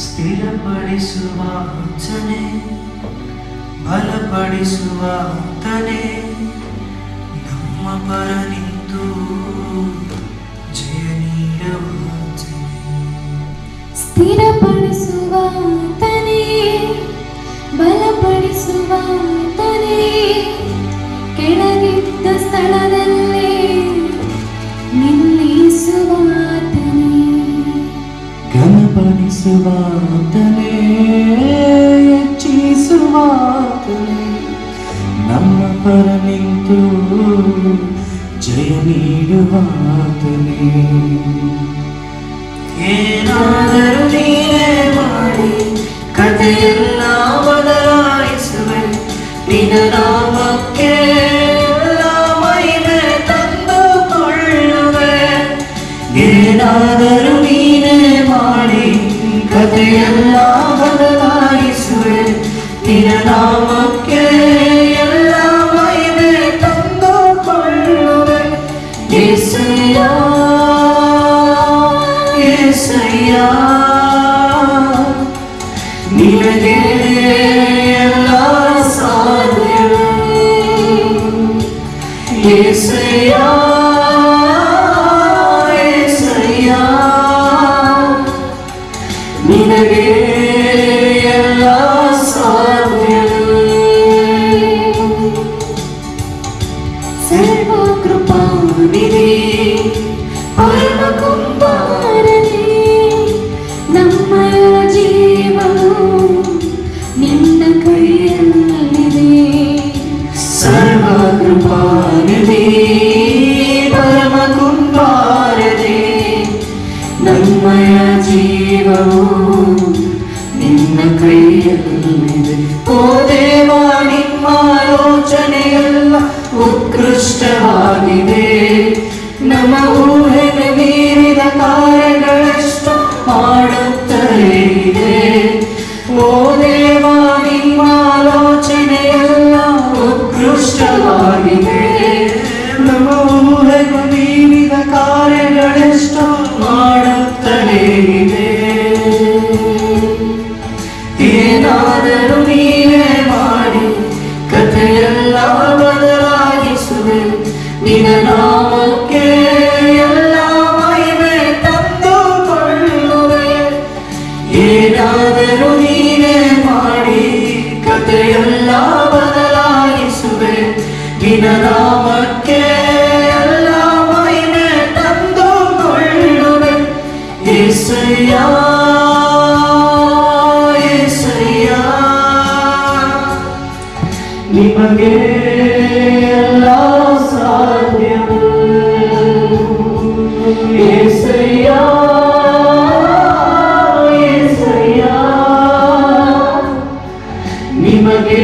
ಸ್ಥಿರಪಡಿಸುವ ಆತನೇ, ಬಲಪಡಿಸುವ ಆತನೇ, ನಮ್ಮ ಪರ ನಿಂತು ಜಯ ನೀಡುವ ಆತನೇ. ಸ್ಥಿರಪಡಿಸುವ ಆತನೇ, ಬಲಪಡಿಸುವ ಆತನೇ, ಕೆಳಗಿದ್ದ ಸ್ಥಳದಲ್ಲೇ ನಿಲ್ಲಿಸುವ ಆತನೇ. ಘನಪಡಿಸುವ ಆತನೇ, ಹೆಚ್ಚಿಸುವ ಆತನೇ, ನಮ್ಮ ಪರ ನಿಂತು ಜಯ ನೀಡುವ ಆತನೇ. ಏನಾದರೂ ನೀನೇ ಮಾಡಿ ಕಥೆಯೆಲ್ಲ ಬದಲಾಯಿಸುವೆ, ನಿನ್ನ ನಾಮಕ್ಕೆ ಎಲ್ಲ ಮಹಿಮೆ ತಂದುಕೊಳ್ಳುವೆ. ಏನಾದರೂ ನೀನೇ ಮಾಡಿ ಕಥೆಯೆಲ್ಲ ಬದಲಾಯಿಸುವೆ, ನಿನ್ನ ನಾಮಕ್ಕೆ ಎಲ್ಲ ಮಹಿಮೆ ತಂದುಕೊಳ್ಳುವೆ. ಯೇಸಯ್ಯ ಯೇಸಯ್ಯ, ನಿನಗೆ ಎಲ್ಲ ಸಾಧ್ಯವೇ. ಯೇಸಯ್ಯ ಯೇಸಯ್ಯ, ನಿನಗೆ ಎಲ್ಲ ಸಾಧ್ಯವೇ. ಸರ್ವಕೃಪಾನಿಧಿ ಪರಮ ಕುಂಬಾರನೇ, ನಮ್ಮಯ ಜೀವವು ನಿನ್ನ ಕೈಯಲ್ಲಿದೆ. ಸರ್ವಕೃಪಾನಿಧಿ ಪರಮ ಕುಂಬಾರನೇ, ನಮ್ಮಯ ಜೀವವು ನಿನ್ನ ಕೈಯಲ್ಲಿದೆ. ಓ ದೇವ, ನಿಮ್ಮ ಆಲೋಚನೆಯೆಲ್ಲ ಉತ್ಕೃಷ್ಟವಾಗಿದೆ, ನಮ್ಮ ಊಹೆಗೆ ಮೀರಿದ ಕಾರ್ಯಗಳೆಷ್ಟು ಮಾಡುತ್ತಲೇ ಇದೆ. ಓ ದೇವ, ನಿಮ್ಮ ಆಲೋಚನೆಯೆಲ್ಲ ಉತ್ಕೃಷ್ಟವಾಗಿದೆ, ನಮ್ಮ ಊಹೆಗೆ ಮೀರಿದ ಕಾರ್ಯಗಳೆಷ್ಟು ಮಾಡುತ್ತಲೇ ಇದೆ. ಏನಾದರೂ ನೀನೇ ಮಾಡಿ ಕಥೆಯೆಲ್ಲ ಬದಲಾಯಿಸುವೆ, ನಿನ್ನ ನಾಮಕ್ಕೆ ಎಲ್ಲ ಮಹಿಮೆ ತಂದುಕೊಳ್ಳುವೆ. ಏನಾದರೂ ನೀನೇ ಮಾಡಿ ಕಥೆಯೆಲ್ಲ ಬದಲಾಯಿಸುವೆ, ನಿನ್ನ ನಾಮಕ್ಕೆ ಎಲ್ಲ ಮಹಿಮೆ ತಂದುಕೊಳ್ಳುವೆ. ಯೇಸಯ್ಯ ಯೇಸಯ್ಯ, ನಿಮಗೆ ಎಲ್ಲ ಸಾಧ್ಯವೇ. ಯೇಸಯ್ಯ ಯೇಸಯ್ಯ, ನಿಮಗೆ